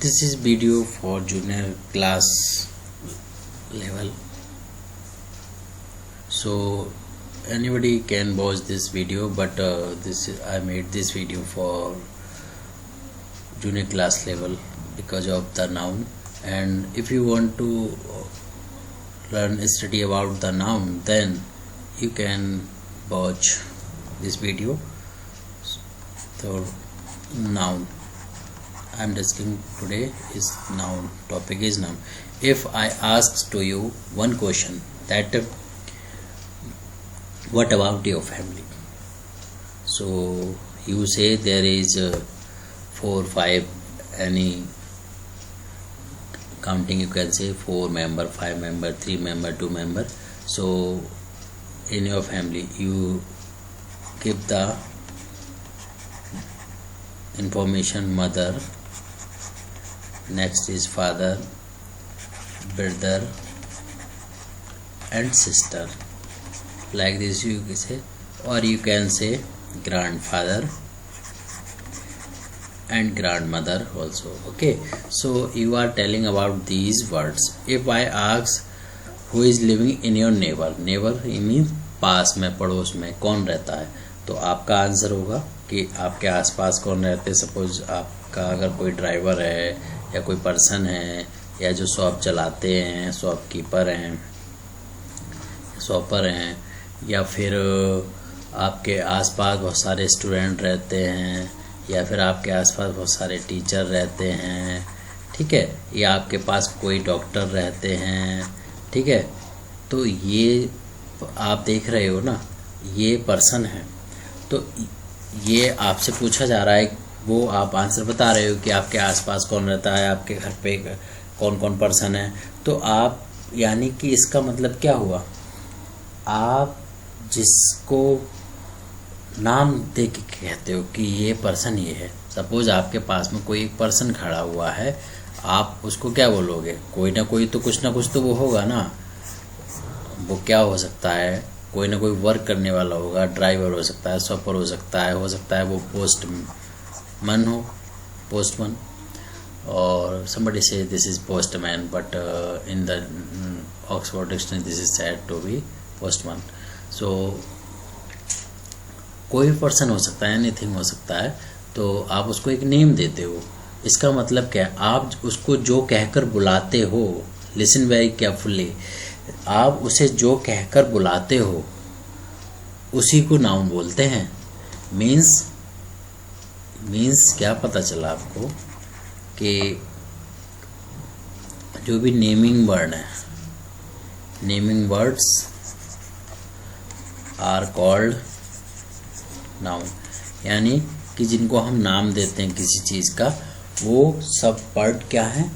This is video for junior class level, so anybody can watch this video, but I made this video for junior class level because of the noun. And if you want to study about the noun, then you can watch this video. So noun I'm discussing today is noun. Topic is noun. If I ask to you one question, that what about your family? So you say there is 4, 5, any counting, you can say 4 member, 5 member, 3 member, 2 member. So in your family you give the information mother, next is father, brother and sister, like this you can say, or you can say grandfather and grandmother also. Okay, so you are telling about these words. If I ask who is living in your neighbor, neighbor means पास में, पड़ोस में कौन रहता है, तो आपका answer होगा कि आपके आसपास कौन रहते हैं. सपोज आपका अगर कोई ड्राइवर है या कोई पर्सन है या जो शॉप चलाते हैं, शॉपकीपर हैं, शॉपर हैं, या फिर आपके आसपास बहुत सारे स्टूडेंट रहते हैं, या फिर आपके आसपास बहुत सारे टीचर रहते हैं, ठीक है, या आपके पास कोई डॉक्टर रहते हैं, ठीक है. तो ये आप देख रहे हो ना, ये पर्सन है. तो ये आपसे पूछा जा रहा है, वो आप आंसर बता रहे हो कि आपके आसपास कौन रहता है, आपके घर पे कौन कौन पर्सन है. तो आप यानी कि इसका मतलब क्या हुआ, आप जिसको नाम दे के कहते हो कि ये पर्सन ये है. सपोज आपके पास में कोई एक पर्सन खड़ा हुआ है, आप उसको क्या बोलोगे, कोई ना कोई तो कुछ ना कुछ तो वो होगा ना. वो क्या हो सकता है, कोई ना कोई वर्क करने वाला होगा, ड्राइवर हो सकता है, शॉपर हो सकता है वो पोस्टमैन हो, पोस्टमैन, और somebody say this is postman, but in the Oxford dictionary this is said to be postman. So कोई पर्सन हो सकता है, एनीथिंग हो सकता है. तो आप उसको एक नेम देते हो. इसका मतलब क्या है, आप उसको जो कहकर बुलाते हो, लिसन वेरी केयरफुली, आप उसे जो कहकर बुलाते हो उसी को नाउन बोलते हैं. मीन्स क्या पता चला आपको कि जो भी नेमिंग वर्ड है, naming words are called noun. यानी कि जिनको हम नाम देते हैं किसी चीज़ का, वो सब वर्ड क्या है,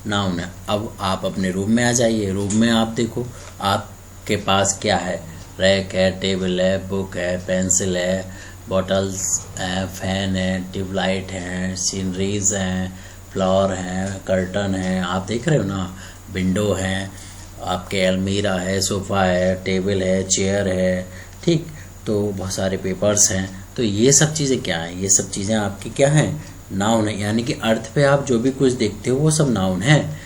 नाउन है. अब आप अपने रूम में आ जाइए. रूम में आप देखो आपके पास क्या है, रैक है, टेबल है, बुक है, पेंसिल है, बॉटल्स है, फैन है, ट्यूबलाइट है, सीनरीज हैं, फ्लावर हैं, कर्टन है. आप देख रहे हो ना, विंडो है, आपके अलमीरा है, सोफ़ा है, टेबल है, चेयर है, ठीक. तो बहुत सारे पेपर्स हैं. तो ये सब चीज़ें क्या हैं, ये सब चीज़ें आपकी क्या हैं, नाउन है. यानी कि अर्थ पे आप जो भी कुछ देखते हो वो सब नाउन है.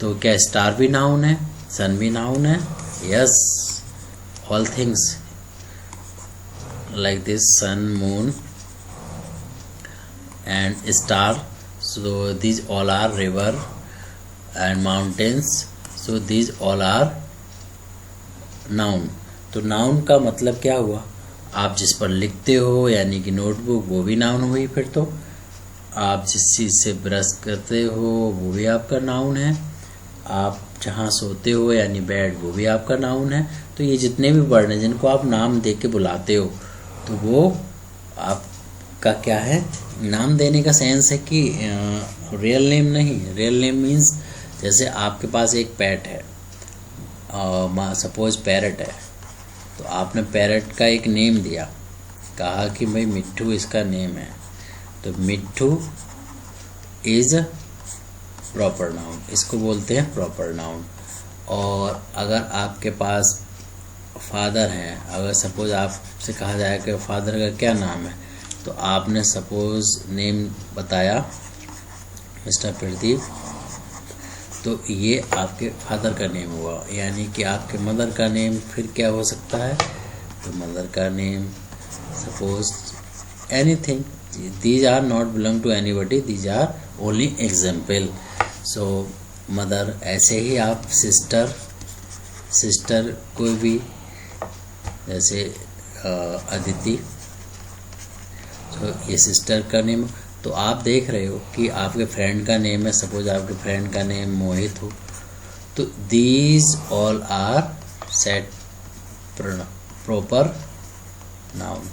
तो क्या स्टार भी नाउन है, सन भी नाउन है? Yes, all things like this, sun, moon and star. So these all are river and mountains. So these all are noun. तो नाउन का मतलब क्या हुआ, आप जिस पर लिखते हो यानी कि नोटबुक, वो भी नाउन हुई. फिर तो आप जिस चीज़ से ब्रश करते हो वो भी आपका नाउन है. आप जहाँ सोते हो यानी बेड, वो भी आपका नाउन है. तो ये जितने भी वर्ड हैं जिनको आप नाम दे के बुलाते हो, तो वो आपका क्या है, नाम देने का सेंस है कि रियल नेम नहीं. रियल नेम मीन्स जैसे आपके पास एक पेट है, सपोज पैरट है, तो आपने पैरट का एक नेम दिया, कहा कि भाई मिट्ठू इसका नेम है. तो मिट्ठू इज प्रॉपर नाउन, इसको बोलते हैं प्रॉपर नाउन. और अगर आपके पास फादर है, अगर सपोज आपसे कहा जाए कि फादर का क्या नाम है, तो आपने सपोज नेम बताया मिस्टर प्रदीप, तो ये आपके फादर का नेम हुआ। यानी कि आपके मदर का नेम फिर क्या हो सकता है, तो मदर का name suppose anything, these are not belong to anybody, these are only example. So mother, ऐसे ही आप सिस्टर कोई भी, जैसे अदिति, तो ये सिस्टर का नेम। तो आप देख रहे हो कि आपके फ्रेंड का नेम है, सपोज आपके फ्रेंड का नेम मोहित हो, तो these all are set proper noun,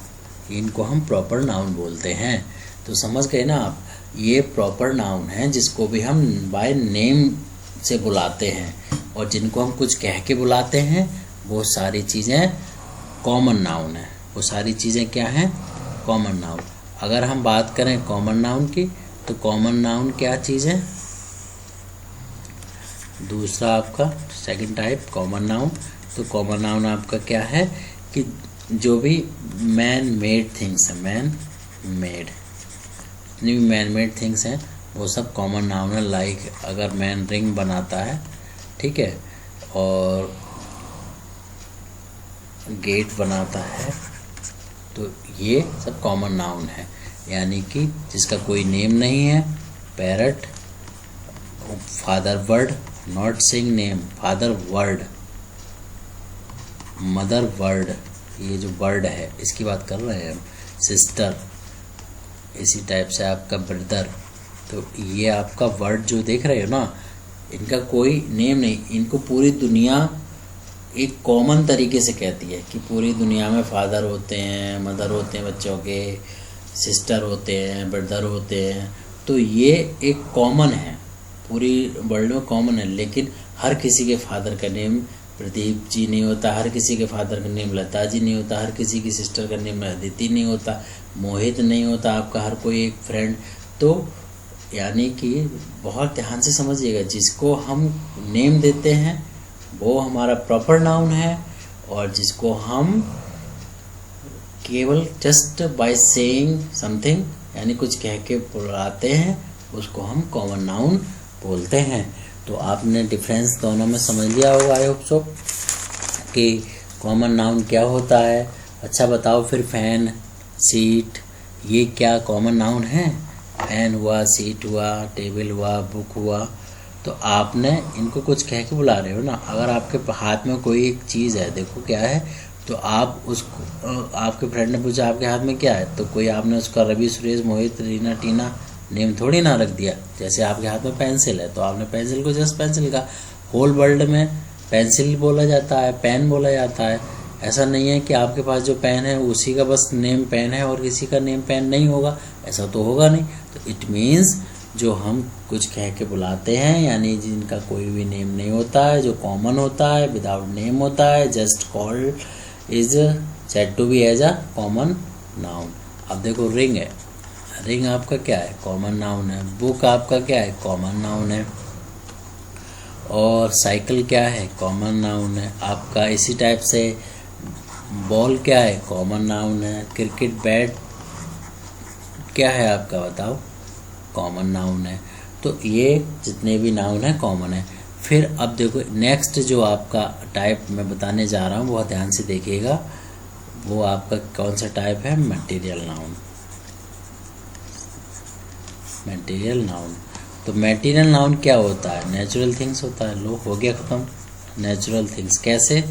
इनको हम प्रॉपर नाउन बोलते हैं। तो समझ गए ना आप, ये प्रॉपर नाउन है जिसको भी हम बाय नेम से बुलाते हैं, और जिनको हम कुछ कह के बुलाते हैं वो सारी चीज़ें कॉमन नाउन है। वो सारी चीज़ें क्या हैं, कॉमन नाउन। अगर हम बात करें कॉमन नाउन की, तो कॉमन नाउन क्या चीज़ है, दूसरा आपका सेकंड टाइप कॉमन नाउन। तो कॉमन नाउन आपका क्या है कि जो भी मैन मेड थिंग्स हैं, मैन मेड, जितनी भी मैन मेड थिंग्स हैं वो सब कॉमन नाउन है। लाइक अगर मैन रिंग बनाता है, ठीक है, और गेट बनाता है, तो ये सब कॉमन नाउन है। यानी कि जिसका कोई नेम नहीं है, parrot, father word, not sing name, father word, mother word, ये जो वर्ड है इसकी बात कर रहे हैं हम, सिस्टर, इसी टाइप से आपका ब्रदर। तो ये आपका वर्ड जो देख रहे हो ना, इनका कोई नेम नहीं, इनको पूरी दुनिया एक कॉमन तरीके से कहती है कि पूरी दुनिया में फादर होते हैं, मदर होते हैं बच्चों के, सिस्टर होते हैं, ब्रदर होते हैं। तो ये एक कॉमन है, पूरी वर्ल्ड में कॉमन है। लेकिन हर किसी के फादर का नेम प्रदीप जी नहीं होता, हर किसी के फादर का नेम लता जी नहीं होता, हर किसी की सिस्टर का नेम अदिति नहीं होता, मोहित नहीं होता आपका हर कोई एक फ्रेंड। तो यानी कि बहुत ध्यान से समझिएगा, जिसको हम नेम देते हैं वो हमारा प्रॉपर नाउन है, और जिसको हम केवल जस्ट बाय सेइंग समथिंग, यानी कुछ कह के बुलाते हैं, उसको हम कॉमन नाउन बोलते हैं। तो आपने डिफरेंस दोनों में समझ लिया होगा, आई होप सो, कि कॉमन नाउन क्या होता है। अच्छा बताओ फिर, फैन, सीट, ये क्या कॉमन नाउन है? फैन हुआ, सीट हुआ, टेबल हुआ, बुक हुआ। तो आपने इनको कुछ कह के बुला रहे हो ना। अगर आपके हाथ में कोई एक चीज़ है, देखो क्या है, तो आप उसको, आपके फ्रेंड ने पूछा आपके हाथ में क्या है, तो कोई आपने उसका रवि, सुरेश, मोहित, रीना, टीना नेम थोड़ी ना रख दिया। जैसे आपके हाथ में पेंसिल है तो आपने पेंसिल को जस्ट पेंसिल का, होल वर्ल्ड में पेंसिल बोला जाता है, पेन बोला जाता है। ऐसा नहीं है कि आपके पास जो पेन है उसी का बस नेम पेन है और किसी का नेम पेन नहीं होगा, ऐसा तो होगा नहीं। तो इट मीन्स जो हम कुछ कह के बुलाते हैं, यानी जिनका कोई भी नेम नहीं होता है, जो कॉमन होता है, विदाउट नेम होता है, just called is said to be as a common noun. अब देखो रिंग है, रिंग आपका क्या है, कॉमन नाउन है। बुक आपका क्या है, कॉमन नाउन है। और साइकिल क्या है, कॉमन नाउन है आपका। इसी टाइप से बॉल क्या है, कॉमन नाउन है। क्रिकेट बैट क्या है आपका, बताओ, कॉमन नाउन है। तो ये जितने भी नाउन है कॉमन है। फिर अब देखो नेक्स्ट जो आपका टाइप मैं बताने जा रहा हूँ, बहुत ध्यान से देखिएगा, वो आपका कौन सा टाइप है, मटेरियल नाउन। मटेरियल नाउन, तो मटेरियल नाउन क्या होता है, नेचुरल थिंग्स होता है। लो हो गया ख़त्म। नेचुरल थिंग्स कैसे,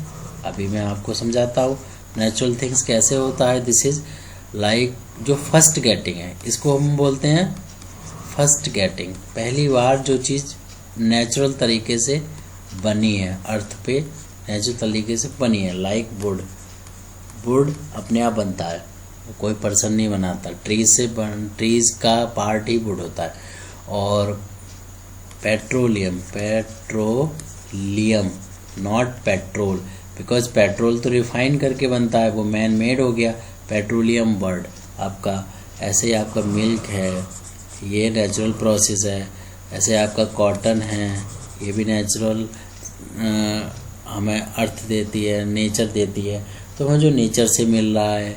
अभी मैं आपको समझाता हूँ। नेचुरल थिंग्स कैसे होता है, दिस इज लाइक जो फर्स्ट गेटिंग है, इसको हम बोलते हैं फर्स्ट गेटिंग। पहली बार जो चीज़ नेचुरल तरीके से बनी है, अर्थ पे नेचुरल तरीके से बनी है। लाइक वुड, वुड अपने आप बनता है, कोई पर्सन नहीं बनाता, ट्रीज से ट्रीज का पार्ट ही वुड होता है। और petroleum, petroleum not petrol, because petrol तो रिफाइन करके बनता है, वो मैन मेड हो गया। पेट्रोलियम वर्ड आपका, ऐसे ही आपका मिल्क है, ये नेचुरल प्रोसेस है। ऐसे आपका कॉटन है, ये भी नेचुरल हमें अर्थ देती है, नेचर देती है, तो हमें जो नेचर से मिल रहा है,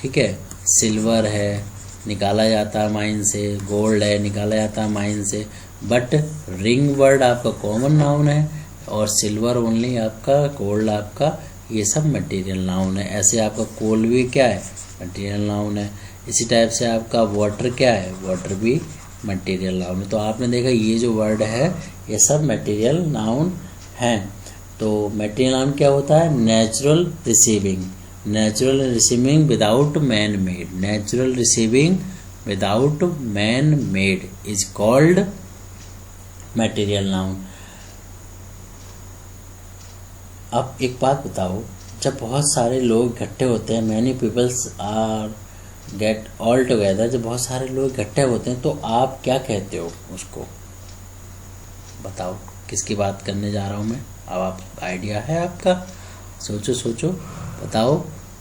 ठीक है। सिल्वर है, निकाला जाता है माइन से, गोल्ड है निकाला जाता है माइन से, बट रिंग वर्ड आपका कॉमन नाउन है और सिल्वर ओनली आपका, गोल्ड आपका, ये सब मटेरियल नाउन है। ऐसे आपका कोल भी क्या है, मटेरियल नाउन है। इसी टाइप से आपका वाटर क्या है, वाटर भी मटेरियल नाउन है। तो आपने देखा ये जो वर्ड है ये सब मटेरियल नाउन हैं। तो मटेरियल नाउन क्या होता है, natural receiving, natural receiving without man made, natural receiving without man made is called material noun. अब एक बात बताओ, जब बहुत सारे लोग इकट्ठे होते हैं, many peoples are get all together, जब बहुत सारे लोग इकट्ठे होते हैं तो आप क्या कहते हो उसको, बताओ किसकी बात करने जा रहा हूँ मैं। अब आप आइडिया है आपका, सोचो सोचो बताओ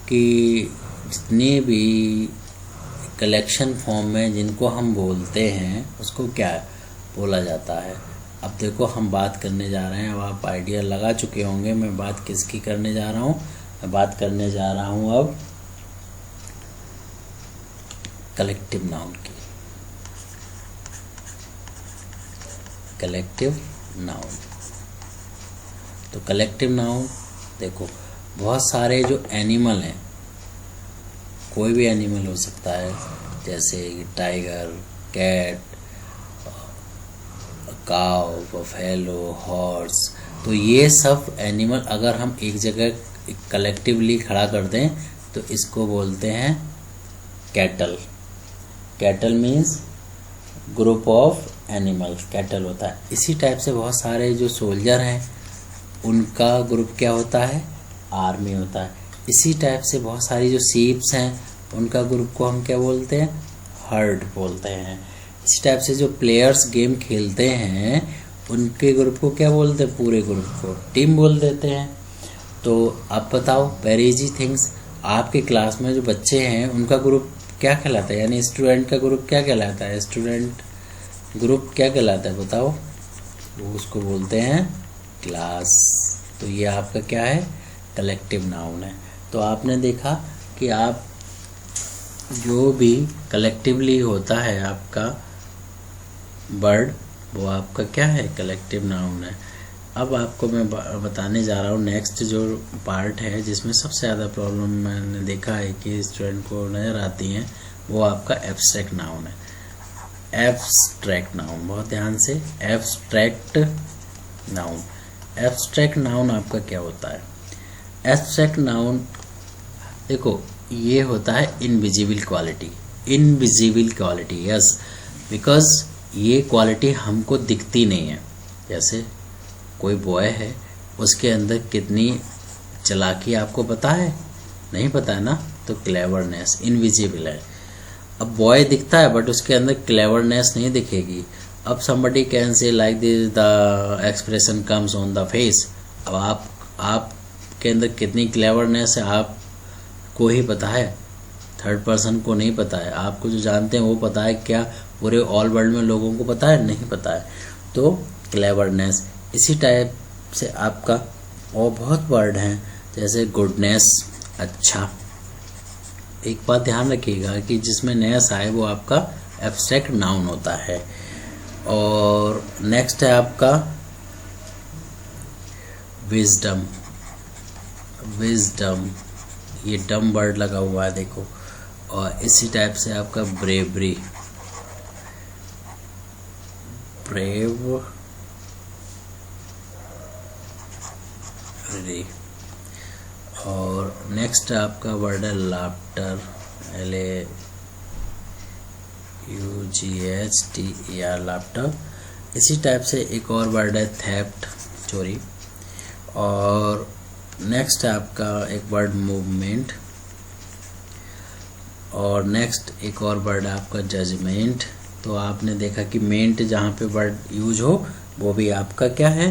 कि जितने भी कलेक्शन फॉर्म में जिनको हम बोलते हैं उसको क्या बोला जाता है। अब देखो हम बात करने जा रहे हैं, अब आप आइडिया लगा चुके होंगे मैं बात किसकी करने जा रहा हूँ। मैं बात करने जा रहा हूँ अब कलेक्टिव नाउन की, कलेक्टिव नाउन। तो कलेक्टिव नाउन देखो, बहुत सारे जो एनिमल हैं, कोई भी एनिमल हो सकता है, जैसे टाइगर, कैट, काव, बफेलो, हॉर्स, तो ये सब एनिमल अगर हम एक जगह कलेक्टिवली खड़ा कर दें तो इसको बोलते हैं cattle. Cattle means group of animals, cattle होता है। इसी टाइप से बहुत सारे जो सोल्जर हैं उनका ग्रुप क्या होता है, आर्मी होता है। इसी टाइप से बहुत सारी जो शीप्स हैं उनका ग्रुप को हम क्या बोलते हैं, हर्ड बोलते हैं। इसी टाइप से जो प्लेयर्स गेम खेलते हैं उनके ग्रुप को क्या बोलते हैं, पूरे ग्रुप को टीम बोल देते हैं। तो आप बताओ वेरी इजी थिंग्स, आपके क्लास में जो बच्चे हैं उनका ग्रुप क्या कहलाता है, यानी स्टूडेंट का ग्रुप क्या कहलाता है, स्टूडेंट ग्रुप क्या कहलाता है बताओ, वो उसको बोलते हैं क्लास। तो ये आपका क्या है, कलेक्टिव नाउन है। तो आपने देखा कि आप जो भी कलेक्टिवली होता है आपका वर्ड, वो आपका क्या है, कलेक्टिव नाउन है। अब आपको मैं बताने जा रहा हूँ नेक्स्ट जो पार्ट है जिसमें सबसे ज़्यादा प्रॉब्लम मैंने देखा है कि स्टूडेंट को नज़र आती हैं, वो आपका एब्स्ट्रैक्ट नाउन है। एब्स्ट्रैक्ट नाउन, बहुत ध्यान से, एब्स्ट्रैक्ट नाउन। एब्स्ट्रैक्ट नाउन आपका क्या होता है, एब्स्ट्रैक्ट नाउन देखो ये होता है invisible quality, invisible quality, yes, because ये क्वालिटी हमको दिखती नहीं है। जैसे कोई बॉय है, उसके अंदर कितनी चालाकी आपको पता है, नहीं पता है ना, तो क्लेवरनेस इनविजिबल है। अब बॉय दिखता है बट उसके अंदर क्लेवरनेस नहीं दिखेगी। अब somebody can say like this the expression comes on the face. अब आपके अंदर कितनी क्लेवरनेस है आपको ही पता है, थर्ड पर्सन को नहीं पता है। आपको जो जानते हैं वो पता है, क्या पूरे ऑल वर्ल्ड में लोगों को पता है, नहीं पता है। तो क्लेवरनेस, इसी टाइप से आपका और बहुत वर्ड हैं, जैसे गुडनेस, अच्छा। एक बात ध्यान रखिएगा कि जिसमें नेस आए वो आपका एब्स्ट्रैक्ट नाउन होता है। और नेक्स्ट है आपका विजडम, विजडम, ये डम वर्ड लगा हुआ है देखो। और इसी टाइप से आपका ब्रेवरी, ब्रेव री। और नेक्स्ट आपका वर्ड है लाफ्टर, LAUGHTER, लाफ्टर। इसी टाइप से एक और वर्ड है थेफ्ट, चोरी। और नेक्स्ट है आपका एक वर्ड मूवमेंट। और नेक्स्ट एक और वर्ड है आपका जजमेंट। तो आपने देखा कि मेंट जहाँ पे वर्ड यूज हो वो भी आपका क्या है,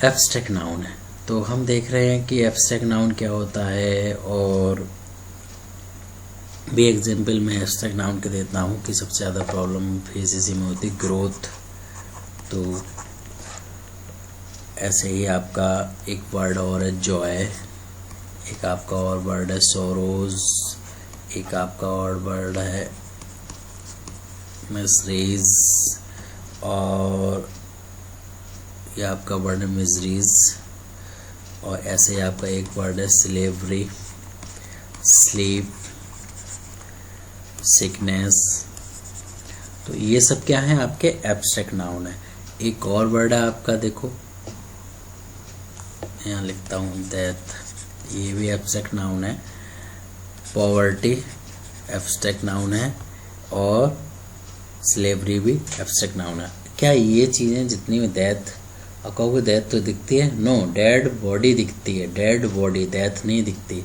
एब्स्ट्रैक्ट नाउन है। तो हम देख रहे हैं कि एब्स्ट्रैक्ट नाउन क्या होता है। और भी एग्जाम्पल मैं एब्स्ट्रैक्ट नाउन के देता हूँ कि सबसे ज़्यादा प्रॉब्लम फेस इसी में होती है, ग्रोथ। तो ऐसे ही आपका एक वर्ड और है जॉय, एक आपका और वर्ड है सोरोज, एक आपका और वर्ड है मिजरीज, और ये आपका वर्ड है मिजरीज, और ऐसे ही आपका एक वर्ड है स्लेवरी, स्लीप, सिकनेस। तो ये सब क्या है, आपके एब्स्ट्रैक्ट नाउन है। एक और वर्ड है आपका, देखो यहाँ लिखता हूँ डेथ, ये भी एब्स्ट्रैक्ट नाउन है। पॉवर्टी एब्स्ट्रैक्ट नाउन है, और स्लेवरी भी एब्स्ट्रैक्ट नाउन है। क्या ये चीज़ें जितनी भी डेथ, और कहोगे डेथ तो दिखती है, नो, डेड बॉडी दिखती है, डेड बॉडी, डेथ नहीं दिखती।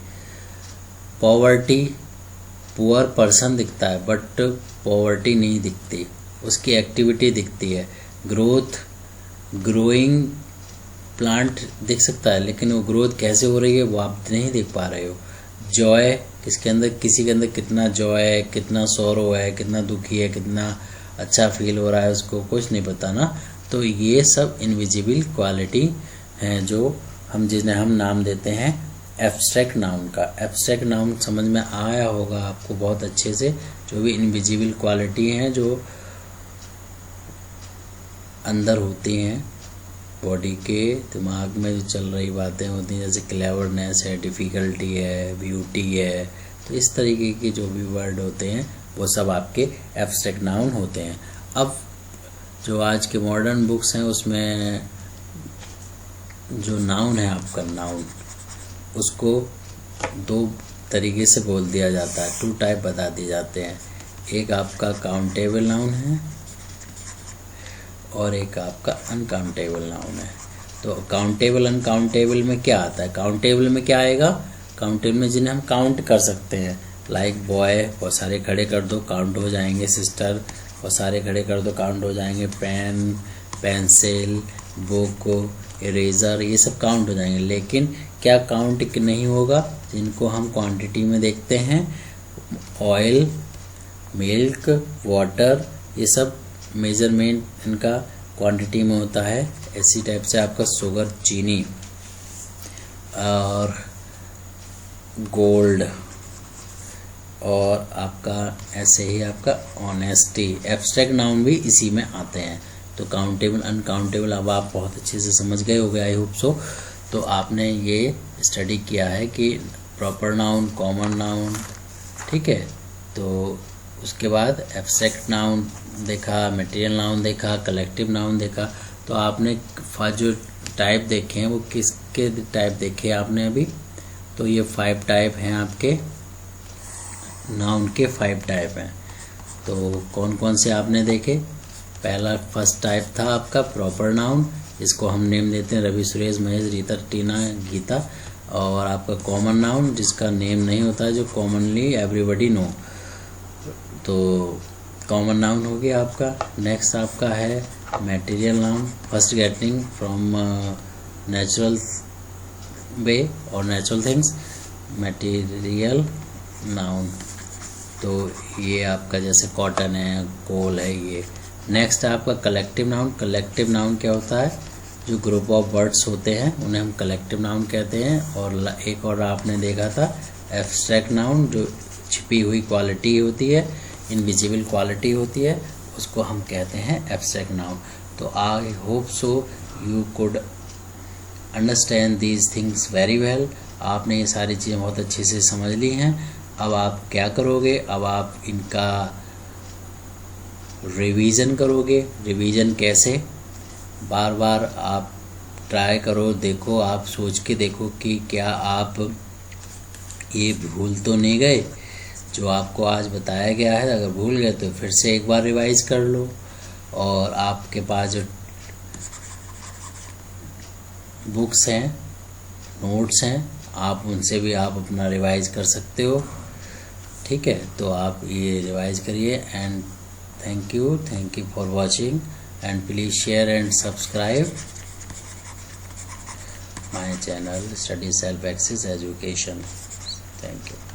पॉवर्टी, पुअर पर्सन दिखता है बट पॉवर्टी नहीं दिखती, उसकी एक्टिविटी दिखती है। ग्रोथ, ग्रोइंग प्लांट दिख सकता है, लेकिन वो ग्रोथ कैसे हो रही है वो आप नहीं देख पा रहे हो। जॉय, किसके अंदर, किसी के अंदर कितना जॉय है, कितना सौरो है, कितना दुखी है, कितना अच्छा फील हो रहा है, उसको कुछ नहीं पता ना। तो ये सब इनविजिबल क्वालिटी हैं जो हम, जिन्हें हम नाम देते हैं एब्स्ट्रैक्ट नाउन का। एब्स्ट्रैक्ट नाउन समझ में आया होगा आपको बहुत अच्छे से, जो भी इनविजिबल क्वालिटी हैं जो अंदर होती हैं बॉडी के, दिमाग में जो चल रही बातें होती हैं, जैसे क्लेवरनेस है, डिफ़िकल्टी है, ब्यूटी है। तो इस तरीके के जो भी वर्ड होते हैं वो सब आपके एब्स्ट्रैक्ट नाउन होते हैं। अब जो आज के मॉडर्न बुक्स हैं उसमें जो नाउन है आपका, नाउन, उसको दो तरीके से बोल दिया जाता है, 2 टाइप बता दिए जाते हैं। एक आपका काउंटेबल नाउन है और एक आपका अनकाउंटेबल नाउन है। तो काउंटेबल अनकाउंटेबल में क्या आता है, काउंटेबल में क्या आएगा, काउंटेबल में जिन्हें हम काउंट कर सकते हैं, लाइक बॉय, बहुत सारे खड़े कर दो काउंट हो जाएंगे, सिस्टर, बहुत सारे खड़े कर दो काउंट हो जाएंगे, पेन, पेंसिल, बुक, इरेजर, ये सब काउंट हो जाएंगे। लेकिन क्या काउंट नहीं होगा, जिनको हम क्वांटिटी में देखते हैं, ऑयल, मिल्क, वाटर, ये सब मेजरमेंट इनका क्वांटिटी में होता है। इसी टाइप से आपका शुगर, चीनी, और गोल्ड, और आपका ऐसे ही आपका ऑनेस्टी, एब्स्ट्रैक्ट नाउन भी इसी में आते हैं। तो काउंटेबल अनकाउंटेबल अब आप बहुत अच्छे से समझ गए होंगे, आई होप सो। तो आपने ये स्टडी किया है कि प्रॉपर नाउन, कॉमन नाउन, ठीक है। तो उसके बाद एब्स्ट्रैक्ट नाउन देखा, मटेरियल नाउन देखा, कलेक्टिव नाउन देखा। तो आपने जो टाइप देखे हैं वो किसके टाइप देखे आपने अभी, तो ये 5 टाइप हैं आपके नाउन के, 5 टाइप हैं। तो कौन कौन से आपने देखे, पहला फर्स्ट टाइप था आपका प्रॉपर नाउन, जिसको हम नेम देते हैं रवि, सुरेश, महेश, रीता, टीना, गीता। और आपका कॉमन नाउन, जिसका नेम नहीं होता है, जो कॉमनली एवरीबडी नो, तो कॉमन नाउन हो गया आपका। नेक्स्ट आपका है material noun, first getting from natural way और नेचुरल थिंग्स, मटेरियल नाउन। तो ये आपका जैसे कॉटन है, कोल है, ये। नेक्स्ट है आपका कलेक्टिव नाउन। कलेक्टिव नाउन क्या होता है, जो ग्रुप ऑफ वर्ड्स होते हैं उन्हें हम कलेक्टिव नाउन कहते हैं। और एक और आपने देखा था एब्स्ट्रैक्ट नाउन, जो छिपी हुई क्वालिटी होती है, इनविजिबल क्वालिटी होती है, उसको हम कहते हैं एब्स्ट्रैक्ट नाउन। तो I hope so you could understand these things very well. आपने ये सारी चीज़ें बहुत अच्छे से समझ ली हैं। अब आप क्या करोगे, अब आप इनका रिवीजन करोगे। रिवीजन कैसे, बार बार आप ट्राई करो, देखो, आप सोच के देखो कि क्या आप ये भूल तो नहीं गए जो आपको आज बताया गया है। अगर भूल गए तो फिर से एक बार रिवाइज कर लो, और आपके पास जो बुक्स हैं, नोट्स हैं, आप उनसे भी आप अपना रिवाइज कर सकते हो, ठीक है। तो आप ये रिवाइज करिए। And thank you for watching, and please share and subscribe my channel study self access education. Thank you.